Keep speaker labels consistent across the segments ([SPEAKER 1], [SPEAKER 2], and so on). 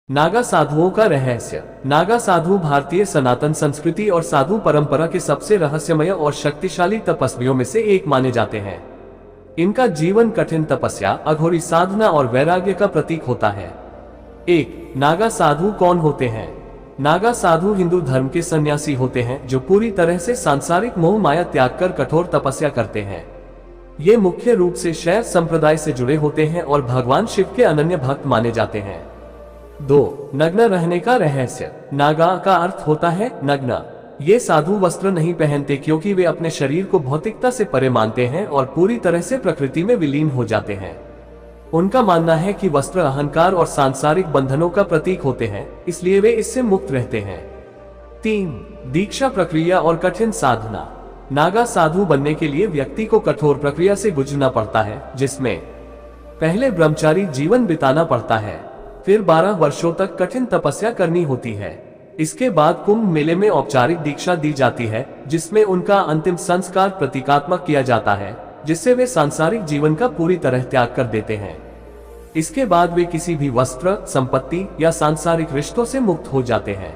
[SPEAKER 1] नागा साधुओं का रहस्य। नागा साधु भारतीय सनातन संस्कृति और साधु परंपरा के सबसे रहस्यमय और शक्तिशाली तपस्वियों में से एक माने जाते हैं। इनका जीवन कठिन तपस्या, अघोरी साधना और वैराग्य का प्रतीक होता है। एक नागा साधु कौन होते हैं? नागा साधु हिंदू धर्म के सन्यासी होते हैं जो पूरी तरह से सांसारिक मोह माया त्याग कर कठोर तपस्या करते हैं। ये मुख्य रूप से शैव संप्रदाय से जुड़े होते हैं और भगवान शिव के अनन्य भक्त माने जाते हैं। 2 नग्न रहने का रहस्य। नागा का अर्थ होता है नग्न। ये साधु वस्त्र नहीं पहनते क्योंकि वे अपने शरीर को भौतिकता से परे मानते हैं और पूरी तरह से प्रकृति में विलीन हो जाते हैं। उनका मानना है कि वस्त्र अहंकार और सांसारिक बंधनों का प्रतीक होते हैं, इसलिए वे इससे मुक्त रहते हैं। 3 दीक्षा प्रक्रिया और कठिन साधना। नागा साधु बनने के लिए व्यक्ति को कठोर प्रक्रिया से गुजरना पड़ता है, जिसमें पहले ब्रह्मचारी जीवन बिताना पड़ता है, फिर 12 वर्षों तक कठिन तपस्या करनी होती है। इसके बाद कुंभ मेले में औपचारिक दीक्षा दी जाती है, जिसमें उनका अंतिम संस्कार प्रतीकात्मक किया जाता है, जिससे वे सांसारिक जीवन का पूरी तरह त्याग कर देते हैं। इसके बाद वे किसी भी वस्त्र, संपत्ति या सांसारिक रिश्तों से मुक्त हो जाते हैं।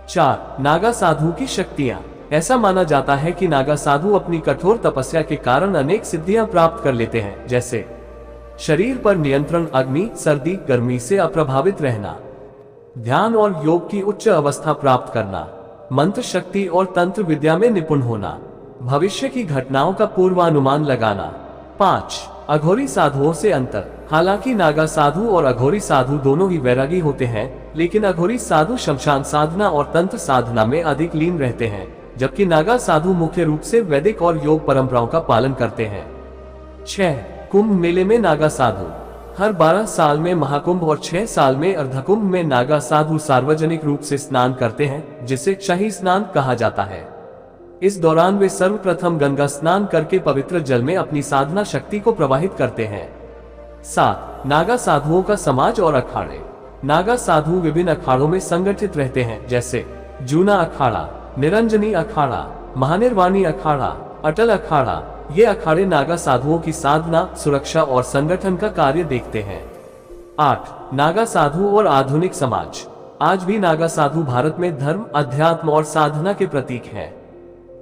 [SPEAKER 1] 4 नागा साधु की शक्तियां। ऐसा माना जाता है कि नागा साधु अपनी कठोर तपस्या के कारण अनेक सिद्धियां प्राप्त कर लेते हैं, जैसे शरीर पर नियंत्रण, अग्नि, सर्दी, गर्मी से अप्रभावित रहना, ध्यान और योग की उच्च अवस्था प्राप्त करना, मंत्र शक्ति और तंत्र विद्या में निपुण होना, भविष्य की घटनाओं का पूर्वानुमान लगाना। 5 अघोरी साधुओं से अंतर। हालांकि नागा साधु और अघोरी साधु दोनों ही वैरागी होते हैं, लेकिन अघोरी साधु शमशान साधना और तंत्र साधना में अधिक लीन रहते हैं, जबकि नागा साधु मुख्य रूप से वैदिक और योग परंपराओं का पालन करते हैं। 6 कुंभ मेले में नागा साधु। हर 12 साल में महाकुंभ और 6 साल में अर्धकुंभ में नागा साधु सार्वजनिक रूप से स्नान करते हैं, जिसे शाही स्नान कहा जाता है। इस दौरान वे सर्वप्रथम गंगा स्नान करके पवित्र जल में अपनी साधना शक्ति को प्रवाहित करते हैं। 7 नागा साधुओं का समाज और अखाड़े। नागा साधु विभिन्न अखाड़ों में संगठित रहते हैं, जैसे जूना अखाड़ा, निरंजनी अखाड़ा, महानिर्वाणी अखाड़ा, अटल अखाड़ा। ये अखाड़े नागा साधुओं की साधना, सुरक्षा और संगठन का कार्य देखते हैं। 8 नागा साधु और आधुनिक समाज। आज भी नागा साधु भारत में धर्म, अध्यात्म और साधना के प्रतीक हैं।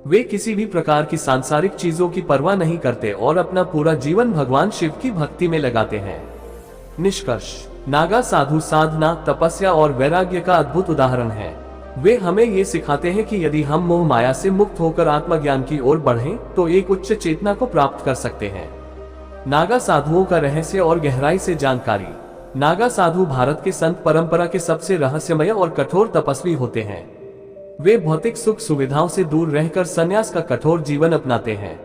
[SPEAKER 1] वे किसी भी प्रकार की सांसारिक चीजों की परवाह नहीं करते और अपना पूरा जीवन भगवान शिव की भक्ति में लगाते हैं। निष्कर्ष, नागा साधु साधना, तपस्या और वैराग्य का अद्भुत उदाहरण है। वे हमें ये सिखाते हैं कि यदि हम मोह माया से मुक्त होकर आत्मज्ञान की ओर बढ़ें, तो एक उच्च चेतना को प्राप्त कर सकते हैं। नागा साधुओं का रहस्य और गहराई से जानकारी। नागा साधु भारत के संत परंपरा के सबसे रहस्यमय और कठोर तपस्वी होते हैं। वे भौतिक सुख सुविधाओं से दूर रहकर संन्यास का कठोर जीवन अपनाते हैं।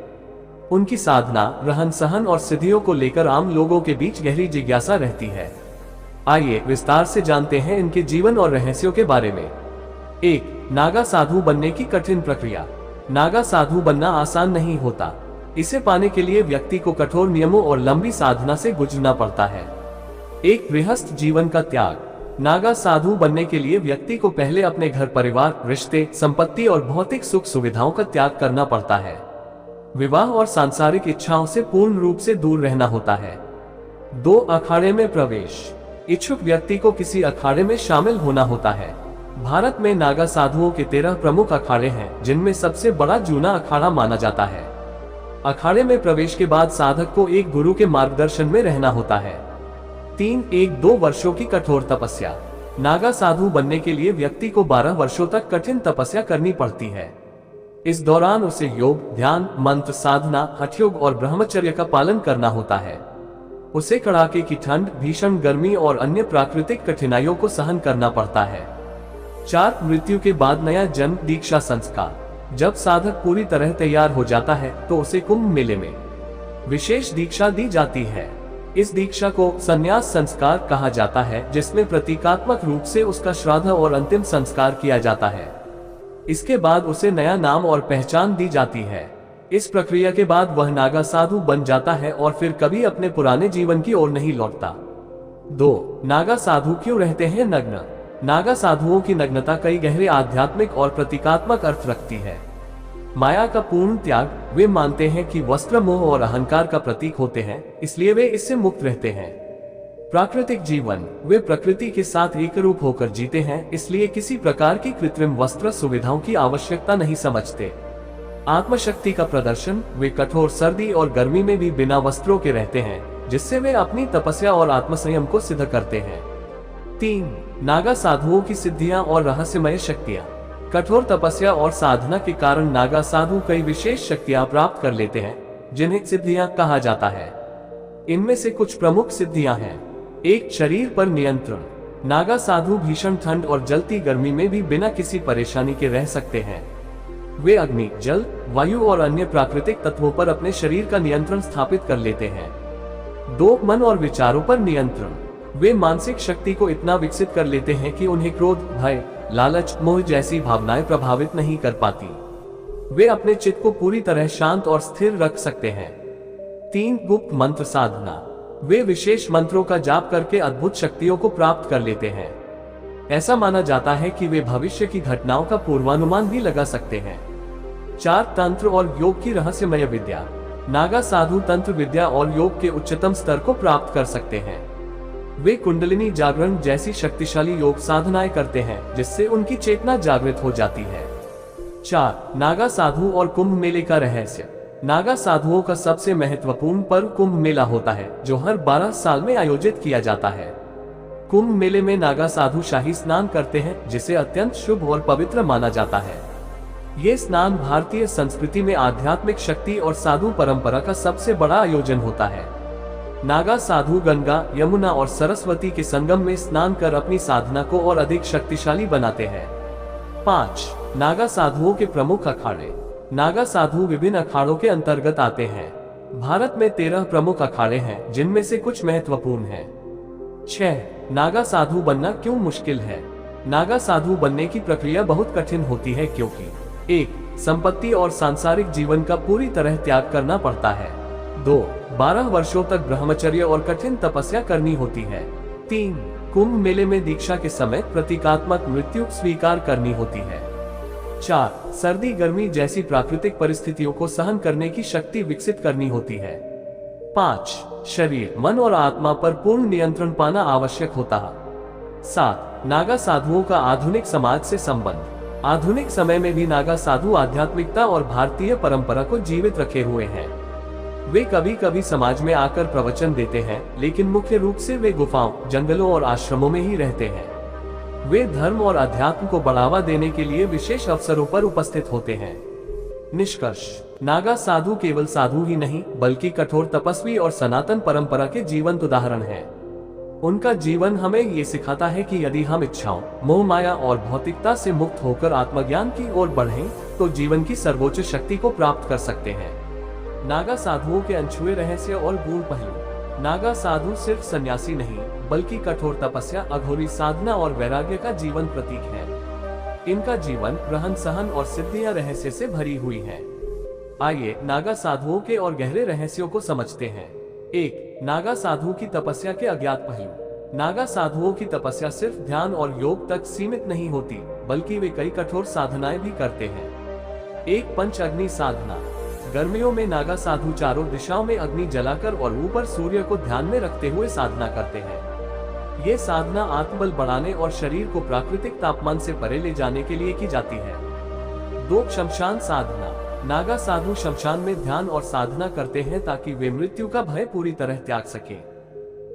[SPEAKER 1] उनकी साधना, रहन सहन और सिद्धियों को लेकर आम लोगों के बीच गहरी जिज्ञासा रहती है। आइए विस्तार से जानते हैं इनके जीवन और रहस्यों के बारे में। 1 नागा साधु बनने की कठिन प्रक्रिया। नागा साधु बनना आसान नहीं होता। इसे पाने के लिए व्यक्ति को कठोर नियमों और लंबी साधना से गुजरना पड़ता है। 1 गृहस्थ जीवन का त्याग। नागा साधु बनने के लिए व्यक्ति को पहले अपने घर परिवार, रिश्ते, संपत्ति और भौतिक सुख सुविधाओं का त्याग करना पड़ता है। विवाह और सांसारिक इच्छाओं से पूर्ण रूप से दूर रहना होता है। 2 अखाड़े में प्रवेश। इच्छुक व्यक्ति को किसी अखाड़े में शामिल होना होता है। भारत में नागा साधुओं के 13 प्रमुख अखाड़े हैं, जिनमें सबसे बड़ा जूना अखाड़ा माना जाता है। अखाड़े में प्रवेश के बाद साधक को एक गुरु के मार्गदर्शन में रहना होता है। 3 1-2 वर्षों की कठोर तपस्या। नागा साधु बनने के लिए व्यक्ति को 12 वर्षों तक कठिन तपस्या करनी पड़ती है। इस दौरान उसे योग, ध्यान, मंत्र साधना, हठयोग और ब्रह्मचर्य का पालन करना होता है। उसे कड़ाके की ठंड, भीषण गर्मी और अन्य प्राकृतिक कठिनाइयों को सहन करना पड़ता है। 4 मृत्यु के बाद नया जन्म, दीक्षा संस्कार। जब साधक पूरी तरह तैयार हो जाता है तो उसे कुंभ मेले में विशेष दीक्षा दी जाती है। इस दीक्षा को संन्यास संस्कार कहा जाता है, जिसमें प्रतीकात्मक रूप से उसका श्राद्ध और अंतिम संस्कार किया जाता है। इसके बाद उसे नया नाम और पहचान दी जाती है। इस प्रक्रिया के बाद वह नागा साधु बन जाता है और फिर कभी अपने पुराने जीवन की ओर नहीं लौटता। 2 नागा साधु क्यों रहते हैं नग्न? नागा साधुओं की नग्नता कई गहरे आध्यात्मिक और प्रतीकात्मक अर्थ रखती है। माया का पूर्ण त्याग। वे मानते हैं कि वस्त्र मोह और अहंकार का प्रतीक होते हैं, इसलिए वे इससे मुक्त रहते हैं। प्राकृतिक जीवन, वे प्रकृति के साथ एक रूप होकर जीते हैं, इसलिए किसी प्रकार की कृत्रिम वस्त्र सुविधाओं की आवश्यकता नहीं समझते। आत्मशक्ति का प्रदर्शन, वे कठोर सर्दी और गर्मी में भी बिना वस्त्रों के रहते हैं, जिससे वे अपनी तपस्या और आत्मसंयम को सिद्ध करते हैं। 3. नागा साधुओं की सिद्धियां और रहस्यमय शक्तियां। कठोर तपस्या और साधना के कारण नागा साधु कई विशेष शक्तियां प्राप्त कर लेते हैं, जिन्हें सिद्धियां कहा जाता है। इनमें से कुछ प्रमुख सिद्धियां हैं। 1. शरीर पर नियंत्रण। नागा साधु भीषण ठंड और जलती गर्मी में भी बिना किसी परेशानी के रह सकते हैं। वे अग्नि, जल, वायु और अन्य प्राकृतिक तत्वों पर अपने शरीर का नियंत्रण स्थापित कर लेते हैं। 2. मन और विचारों पर नियंत्रण। वे मानसिक शक्ति को इतना विकसित कर लेते हैं कि उन्हें क्रोध, भय, लालच, मोह जैसी भावनाएं प्रभावित नहीं कर पाती। वे अपने चित्त को पूरी तरह शांत और स्थिर रख सकते हैं। 3. गुप्त मंत्र साधना। वे विशेष मंत्रों का जाप करके अद्भुत शक्तियों को प्राप्त कर लेते हैं। ऐसा माना जाता है कि वे भविष्य की घटनाओं का पूर्वानुमान भी लगा सकते हैं। 4. तंत्र और योग की रहस्यमय विद्या। नागा साधु तंत्र विद्या और योग के उच्चतम स्तर को प्राप्त कर सकते हैं। वे कुंडलिनी जागरण जैसी शक्तिशाली योग साधनाएं करते हैं, जिससे उनकी चेतना जागृत हो जाती है। 4. नागा साधु और कुंभ मेले का रहस्य। नागा साधुओं का सबसे महत्वपूर्ण पर्व कुंभ मेला होता है, जो हर 12 साल में आयोजित किया जाता है। कुंभ मेले में नागा साधु शाही स्नान करते हैं, जिसे अत्यंत शुभ और पवित्र माना जाता है। ये स्नान भारतीय संस्कृति में आध्यात्मिक शक्ति और साधु परंपरा का सबसे बड़ा आयोजन होता है। नागा साधु गंगा, यमुना और सरस्वती के संगम में स्नान कर अपनी साधना को और अधिक शक्तिशाली बनाते हैं। 5. नागा साधुओं के प्रमुख अखाड़े। नागा साधु विभिन्न अखाड़ों के अंतर्गत आते हैं। भारत में 13 प्रमुख अखाड़े हैं, जिनमें से कुछ महत्वपूर्ण हैं। 6. नागा साधु बनना क्यों मुश्किल है। नागा साधु बनने की प्रक्रिया बहुत कठिन होती है, क्योंकि 1. संपत्ति और सांसारिक जीवन का पूरी तरह त्याग करना पड़ता है। 2. 12 वर्षों तक ब्रह्मचर्य और कठिन तपस्या करनी होती है। 3. कुंभ मेले में दीक्षा के समय प्रतीकात्मक मृत्यु स्वीकार करनी होती है। 4. सर्दी गर्मी जैसी प्राकृतिक परिस्थितियों को सहन करने की शक्ति विकसित करनी होती है। 5. शरीर, मन और आत्मा पर पूर्ण नियंत्रण पाना आवश्यक होता है। 7. नागा साधुओं का आधुनिक समाज से संबंध। आधुनिक समय में भी नागा साधु आध्यात्मिकता और भारतीय परंपरा को जीवित रखे हुए हैं। वे कभी कभी समाज में आकर प्रवचन देते हैं, लेकिन मुख्य रूप से वे गुफाओं, जंगलों और आश्रमों में ही रहते हैं। वे धर्म और अध्यात्म को बढ़ावा देने के लिए विशेष अवसरों पर उपस्थित होते हैं। निष्कर्ष, नागा साधु केवल साधु ही नहीं, बल्कि कठोर तपस्वी और सनातन परंपरा के जीवंत उदाहरण हैं। उनका जीवन हमें ये सिखाता है कि यदि हम इच्छाओं, मोह माया और भौतिकता से मुक्त होकर आत्मज्ञान की ओर बढ़ें, तो जीवन की सर्वोच्च शक्ति को प्राप्त कर सकते हैं। नागा साधुओं के अनछुए रहस्य और गूढ़ पहलू। नागा साधु सिर्फ सन्यासी नहीं, बल्कि कठोर तपस्या, अघोरी साधना और वैराग्य का जीवन प्रतीक है। इनका जीवन रहन सहन और सिद्धियां रहस्य से भरी हुई हैं। आइए नागा साधुओं के और गहरे रहस्यों को समझते हैं। 1. नागा साधु की तपस्या के अज्ञात पहलू। नागा साधुओं की तपस्या सिर्फ ध्यान और योग तक सीमित नहीं होती, बल्कि वे कई कठोर साधनाएं भी करते हैं। 1. पंच अग्नि साधना। गर्मियों में नागा साधु चारों दिशाओं में अग्नि जलाकर और ऊपर सूर्य को ध्यान में रखते हुए साधना करते हैं। ये साधना आत्मबल बढ़ाने और शरीर को प्राकृतिक तापमान से परे ले जाने के लिए की जाती है। 2. शमशान साधना। नागा साधु शमशान में ध्यान और साधना करते हैं ताकि वे मृत्यु का भय पूरी तरह त्याग सकें।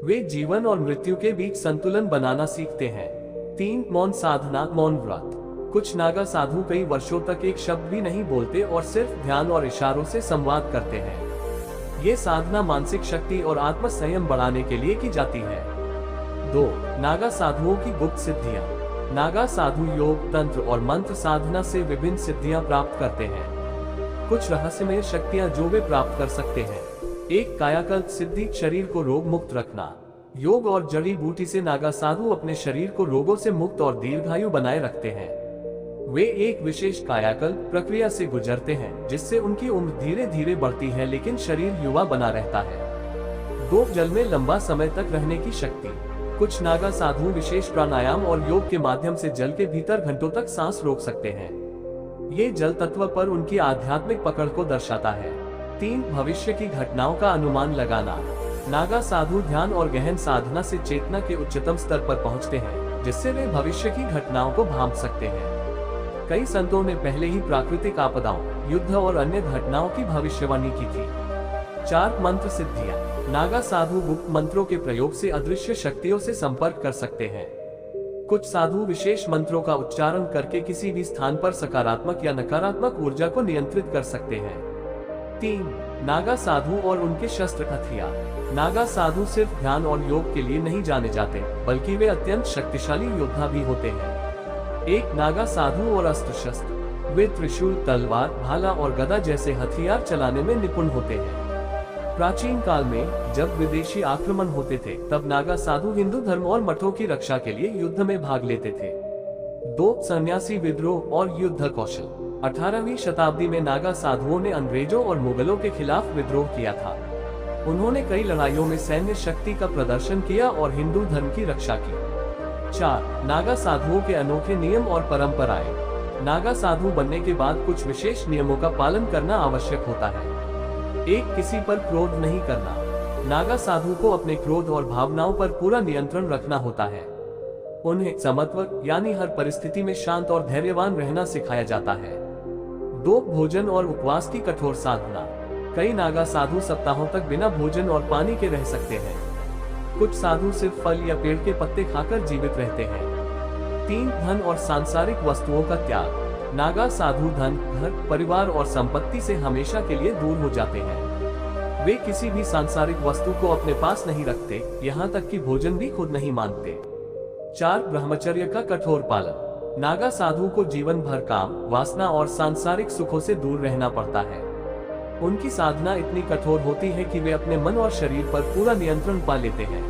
[SPEAKER 1] वे जीवन और मृत्यु के बीच संतुलन बनाना सीखते हैं। 3. मौन साधना, मौन व्रत। कुछ नागा साधु कई वर्षों तक एक शब्द भी नहीं बोलते और सिर्फ ध्यान और इशारों से संवाद करते हैं। ये साधना मानसिक शक्ति और आत्म संयम बढ़ाने के लिए की जाती है। 2. नागा साधुओं की गुप्त सिद्धियां। नागा साधु योग, तंत्र और मंत्र साधना से विभिन्न सिद्धियां प्राप्त करते हैं। कुछ रहस्यमय शक्तियां जो वे प्राप्त कर सकते हैं। 1. कायाकल्प सिद्धि, शरीर को रोग मुक्त रखना। योग और जड़ी बूटी से नागा साधु अपने शरीर को रोगों से मुक्त और दीर्घायु बनाए रखते हैं। वे एक विशेष कायाकल्प प्रक्रिया से गुजरते हैं, जिससे उनकी उम्र धीरे धीरे बढ़ती है लेकिन शरीर युवा बना रहता है। 2. जल में लंबा समय तक रहने की शक्ति। कुछ नागा साधु विशेष प्राणायाम और योग के माध्यम से जल के भीतर घंटों तक सांस रोक सकते हैं। ये जल तत्व पर उनकी आध्यात्मिक पकड़ को दर्शाता है। 3. भविष्य की घटनाओं का अनुमान लगाना। नागा साधु ध्यान और गहन साधना से चेतना के उच्चतम स्तर पर पहुंचते हैं, जिससे वे भविष्य की घटनाओं को भांप सकते हैं। कई संतों ने पहले ही प्राकृतिक आपदाओं, युद्ध और अन्य घटनाओं की भविष्यवाणी की थी। 4 मंत्र सिद्धियां। नागा साधु गुप्त मंत्रों के प्रयोग से अदृश्य शक्तियों से संपर्क कर सकते हैं। कुछ साधु विशेष मंत्रों का उच्चारण करके किसी भी स्थान पर सकारात्मक या नकारात्मक ऊर्जा को नियंत्रित कर सकते हैं। 3 नागा साधु और उनके शस्त्र हथियार। नागा साधु सिर्फ ध्यान और योग के लिए नहीं जाने जाते, बल्कि वे अत्यंत शक्तिशाली योद्धा भी होते हैं। 1 नागा साधु और अस्त्र शस्त्र। वे त्रिशूल, तलवार, भाला और गदा जैसे हथियार चलाने में निपुण होते हैं। प्राचीन काल में जब विदेशी आक्रमण होते थे, तब नागा साधु हिंदू धर्म और मठों की रक्षा के लिए युद्ध में भाग लेते थे। 2 सन्यासी विद्रोह और युद्ध कौशल। 18वीं शताब्दी में नागा साधुओं ने अंग्रेजों और मुगलों के खिलाफ विद्रोह किया था। उन्होंने कई लड़ाइयों में सैन्य शक्ति का प्रदर्शन किया और हिंदू धर्म की रक्षा की। 4 नागा साधुओं के अनोखे नियम और परंपराएं। नागा साधु बनने के बाद कुछ विशेष नियमों का पालन करना आवश्यक होता है। 1 किसी पर क्रोध नहीं करना। नागा साधु को अपने क्रोध और भावनाओं पर पूरा नियंत्रण रखना होता है। उन्हें समत्व यानी हर परिस्थिति में शांत और धैर्यवान रहना सिखाया जाता है। 2 भोजन और उपवास की कठोर साधना। कई नागा साधु सप्ताहों तक बिना भोजन और पानी के रह सकते हैं। कुछ साधु सिर्फ फल या पेड़ के पत्ते खाकर जीवित रहते हैं। 3 धन और सांसारिक वस्तुओं का त्याग। नागा साधु धन, घर, परिवार और संपत्ति से हमेशा के लिए दूर हो जाते हैं। वे किसी भी सांसारिक वस्तु को अपने पास नहीं रखते, यहाँ तक कि भोजन भी खुद नहीं मांगते। 4 ब्रह्मचर्य का कठोर पालन। नागा साधु को जीवन भर काम, वासना और सांसारिक सुखों से दूर रहना पड़ता है। उनकी साधना इतनी कठोर होती है कि वे अपने मन और शरीर पर पूरा नियंत्रण पा लेते हैं।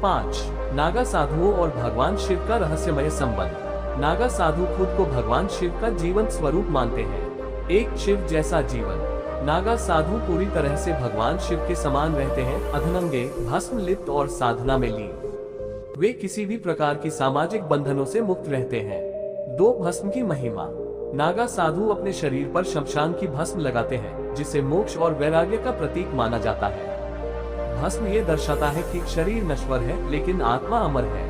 [SPEAKER 1] 5 नागा साधुओं और भगवान शिव का रहस्यमय संबंध। नागा साधु खुद को भगवान शिव का जीवन स्वरूप मानते हैं। 1 शिव जैसा जीवन। नागा साधु पूरी तरह से भगवान शिव के समान रहते हैं, अधनंगे, भस्म लिप्त और साधना में लीन। वे किसी भी प्रकार की सामाजिक बंधनों से मुक्त रहते हैं। 2 भस्म की महिमा। नागा साधु अपने शरीर पर शमशान की भस्म लगाते हैं, जिसे मोक्ष और वैराग्य का प्रतीक माना जाता है। भस्म ये दर्शाता है कि शरीर नश्वर है, लेकिन आत्मा अमर है।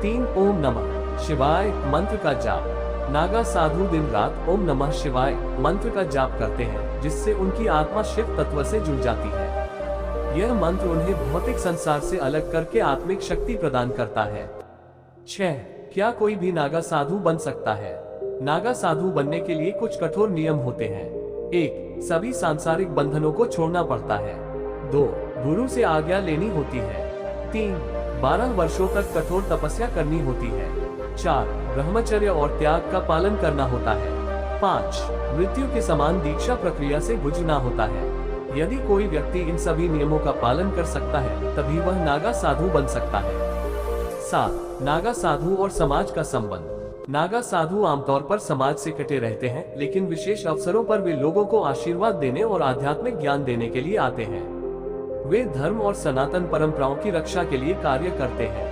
[SPEAKER 1] 3 ओम नमः शिवाय मंत्र का जाप। नागा साधु दिन रात ओम नमः शिवाय मंत्र का जाप करते हैं, जिससे उनकी आत्मा शिव तत्व से जुड़ जाती है। यह मंत्र उन्हें भौतिक संसार से अलग करके आत्मिक शक्ति प्रदान करता है। 6 क्या कोई भी नागा साधु बन सकता है? नागा साधु बनने के लिए कुछ कठोर नियम होते हैं। 1 सभी सांसारिक बंधनों को छोड़ना पड़ता है। 2 गुरु से आज्ञा लेनी होती है। 3 12 वर्षों तक कठोर तपस्या करनी होती है। 4 ब्रह्मचर्य और त्याग का पालन करना होता है। 5 मृत्यु के समान दीक्षा प्रक्रिया से गुजरना होता है। यदि कोई व्यक्ति इन सभी नियमों का पालन कर सकता है, तभी वह नागा साधु बन सकता है। 7 नागा साधु और समाज का संबंध। नागा साधु आमतौर पर समाज से कटे रहते हैं, लेकिन विशेष अवसरों पर वे लोगों को आशीर्वाद देने और आध्यात्मिक ज्ञान देने के लिए आते हैं। वे धर्म और सनातन परंपराओं की रक्षा के लिए कार्य करते हैं।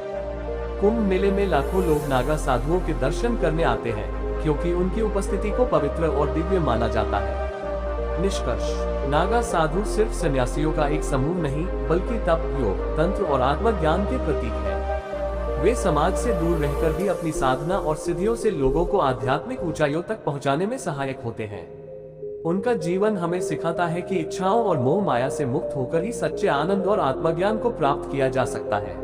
[SPEAKER 1] कुंभ मेले में लाखों लोग नागा साधुओं के दर्शन करने आते हैं, क्योंकि उनकी उपस्थिति को पवित्र और दिव्य माना जाता है। निष्कर्ष, नागा साधु सिर्फ सन्यासियों का एक समूह नहीं, बल्कि तप, योग, तंत्र और आत्मज्ञान के प्रतीक है। वे समाज से दूर रहकर भी अपनी साधना और सिद्धियों से लोगों को आध्यात्मिक ऊंचाइयों तक पहुंचाने में सहायक होते हैं। उनका जीवन हमें सिखाता है कि इच्छाओं और मोह माया से मुक्त होकर ही सच्चे आनंद और आत्मज्ञान को प्राप्त किया जा सकता है।